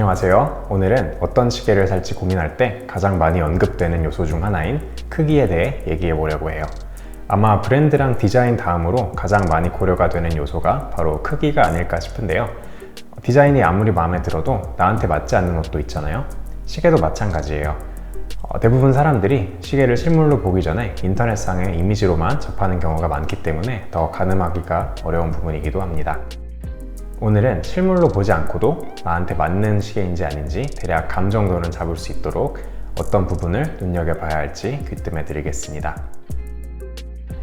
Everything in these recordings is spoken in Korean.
안녕하세요. 오늘은 어떤 시계를 살지 고민할 때 가장 많이 언급되는 요소 중 하나인 크기에 대해 얘기해 보려고 해요. 아마 브랜드랑 디자인 다음으로 가장 많이 고려가 되는 요소가 바로 크기가 아닐까 싶은데요. 디자인이 아무리 마음에 들어도 나한테 맞지 않는 것도 있잖아요. 시계도 마찬가지예요. 대부분 사람들이 시계를 실물로 보기 전에 인터넷상의 이미지로만 접하는 경우가 많기 때문에 더 가늠하기가 어려운 부분이기도 합니다. 오늘은 실물로 보지 않고도 나한테 맞는 시계인지 아닌지 대략 감 정도는 잡을 수 있도록 어떤 부분을 눈여겨봐야 할지 귀뜸해 드리겠습니다.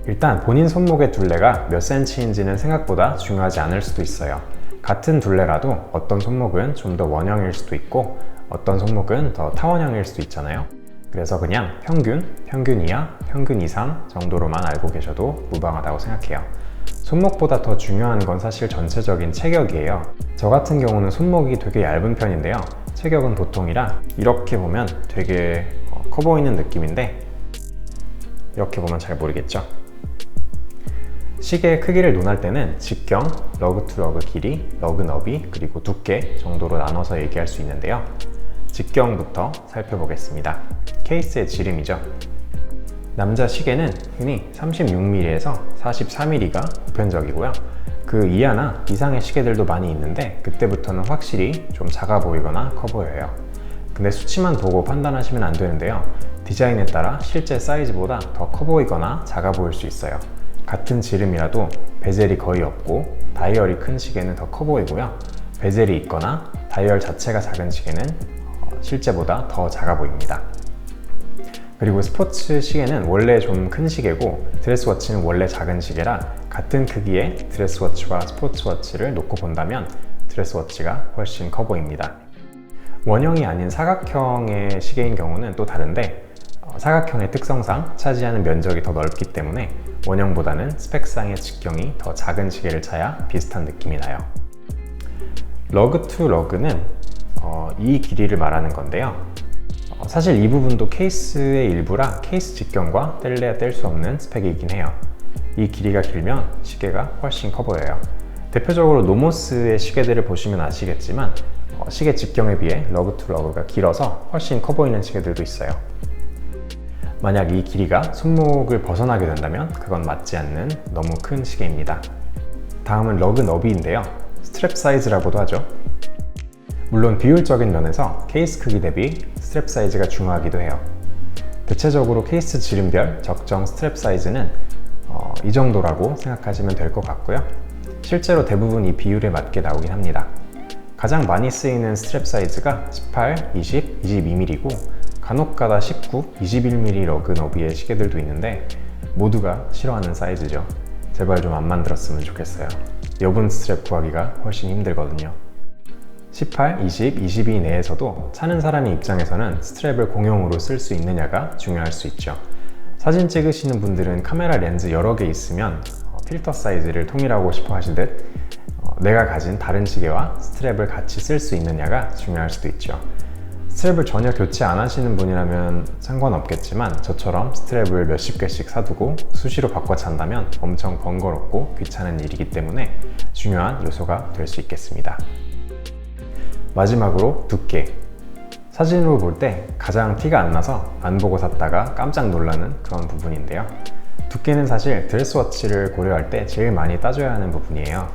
일단 본인 손목의 둘레가 몇 cm인지는 생각보다 중요하지 않을 수도 있어요. 같은 둘레라도 어떤 손목은 좀 더 원형일 수도 있고 어떤 손목은 더 타원형일 수도 있잖아요. 그래서 그냥 평균 이하, 평균 이상 정도로만 알고 계셔도 무방하다고 생각해요. 손목보다 더 중요한 건 사실 전체적인 체격이에요. 저 같은 경우는 손목이 되게 얇은 편인데요. 체격은 보통이라 이렇게 보면 되게 커 보이는 느낌인데 이렇게 보면 잘 모르겠죠? 시계의 크기를 논할 때는 직경, 러그 투 러그 길이, 러그 너비, 그리고 두께 정도로 나눠서 얘기할 수 있는데요. 직경부터 살펴보겠습니다. 케이스의 지름이죠. 남자 시계는 흔히 36mm에서 44mm가 보편적이고요. 그 이하나 이상의 시계들도 많이 있는데 그때부터는 확실히 좀 작아 보이거나 커 보여요. 근데 수치만 보고 판단하시면 안 되는데요. 디자인에 따라 실제 사이즈보다 더 커 보이거나 작아 보일 수 있어요. 같은 지름이라도 베젤이 거의 없고 다이얼이 큰 시계는 더 커 보이고요. 베젤이 있거나 다이얼 자체가 작은 시계는 실제보다 더 작아 보입니다. 그리고 스포츠 시계는 원래 좀 큰 시계고 드레스워치는 원래 작은 시계라 같은 크기의 드레스워치와 스포츠워치를 놓고 본다면 드레스워치가 훨씬 커 보입니다. 원형이 아닌 사각형의 시계인 경우는 또 다른데 사각형의 특성상 차지하는 면적이 더 넓기 때문에 원형보다는 스펙상의 직경이 더 작은 시계를 차야 비슷한 느낌이 나요. 러그 투 러그는 이 길이를 말하는 건데요. 사실 이 부분도 케이스의 일부라 케이스 직경과 뗄래야 뗄 수 없는 스펙이긴 해요. 이 길이가 길면 시계가 훨씬 커 보여요. 대표적으로 노모스의 시계들을 보시면 아시겠지만 시계 직경에 비해 러그 투 러그가 길어서 훨씬 커 보이는 시계들도 있어요. 만약 이 길이가 손목을 벗어나게 된다면 그건 맞지 않는 너무 큰 시계입니다. 다음은 러그 너비인데요. 스트랩 사이즈라고도 하죠. 물론 비율적인 면에서 케이스 크기 대비 스트랩 사이즈가 중요하기도 해요. 대체적으로 케이스 지름별 적정 스트랩 사이즈는 이 정도라고 생각하시면 될 것 같고요. 실제로 대부분 이 비율에 맞게 나오긴 합니다. 가장 많이 쓰이는 스트랩 사이즈가 18, 20, 22mm고 간혹가다 19, 21mm 러그 너비의 시계들도 있는데 모두가 싫어하는 사이즈죠. 제발 좀 안 만들었으면 좋겠어요. 여분 스트랩 구하기가 훨씬 힘들거든요. 18, 20, 22 내에서도 차는 사람의 입장에서는 스트랩을 공용으로 쓸 수 있느냐가 중요할 수 있죠. 사진 찍으시는 분들은 카메라 렌즈 여러 개 있으면 필터 사이즈를 통일하고 싶어 하시듯 내가 가진 다른 시계와 스트랩을 같이 쓸 수 있느냐가 중요할 수도 있죠. 스트랩을 전혀 교체 안 하시는 분이라면 상관없겠지만 저처럼 스트랩을 몇십 개씩 사두고 수시로 바꿔 찬다면 엄청 번거롭고 귀찮은 일이기 때문에 중요한 요소가 될 수 있겠습니다. 마지막으로 두께. 사진으로 볼 때 가장 티가 안 나서 안 보고 샀다가 깜짝 놀라는 그런 부분인데요. 두께는 사실 드레스워치를 고려할 때 제일 많이 따져야 하는 부분이에요.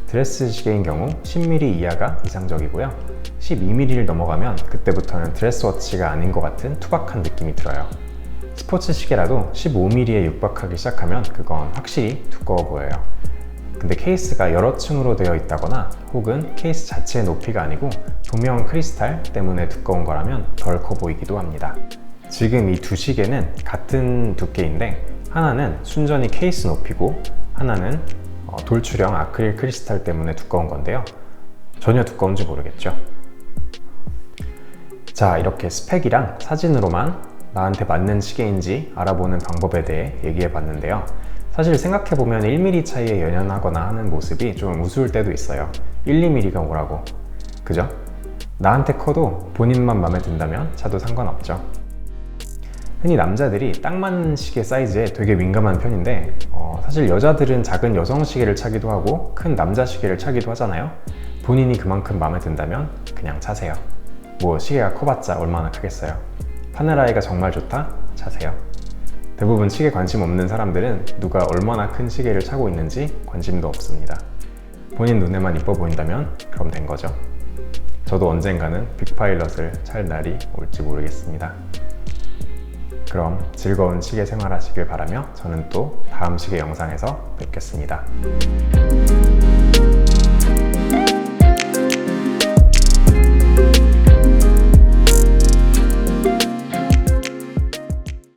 드레스 시계인 경우 10mm 이하가 이상적이고요. 12mm를 넘어가면 그때부터는 드레스워치가 아닌 것 같은 투박한 느낌이 들어요. 스포츠 시계라도 15mm에 육박하기 시작하면 그건 확실히 두꺼워 보여요. 근데 케이스가 여러 층으로 되어 있다거나 혹은 케이스 자체의 높이가 아니고 조명 크리스탈 때문에 두꺼운 거라면 덜 커 보이기도 합니다. 지금 이 두 시계는 같은 두께인데 하나는 순전히 케이스 높이고 하나는 돌출형 아크릴 크리스탈 때문에 두꺼운 건데요. 전혀 두꺼운지 모르겠죠? 자, 이렇게 스펙이랑 사진으로만 나한테 맞는 시계인지 알아보는 방법에 대해 얘기해 봤는데요. 사실 생각해보면 1mm 차이에 연연하거나 하는 모습이 좀 우스울 때도 있어요. 1, 2mm가 뭐라고. 그죠? 나한테 커도 본인만 마음에 든다면 차도 상관없죠. 흔히 남자들이 딱 맞는 시계 사이즈에 되게 민감한 편인데 사실 여자들은 작은 여성 시계를 차기도 하고 큰 남자 시계를 차기도 하잖아요. 본인이 그만큼 마음에 든다면 그냥 차세요. 뭐 시계가 커봤자 얼마나 크겠어요. 파네라이가 정말 좋다? 차세요. 대부분 시계 관심 없는 사람들은 누가 얼마나 큰 시계를 차고 있는지 관심도 없습니다. 본인 눈에만 이뻐 보인다면 그럼 된 거죠. 저도 언젠가는 빅파일럿을 찰 날이 올지 모르겠습니다. 그럼 즐거운 시계 생활하시길 바라며 저는 또 다음 시계 영상에서 뵙겠습니다.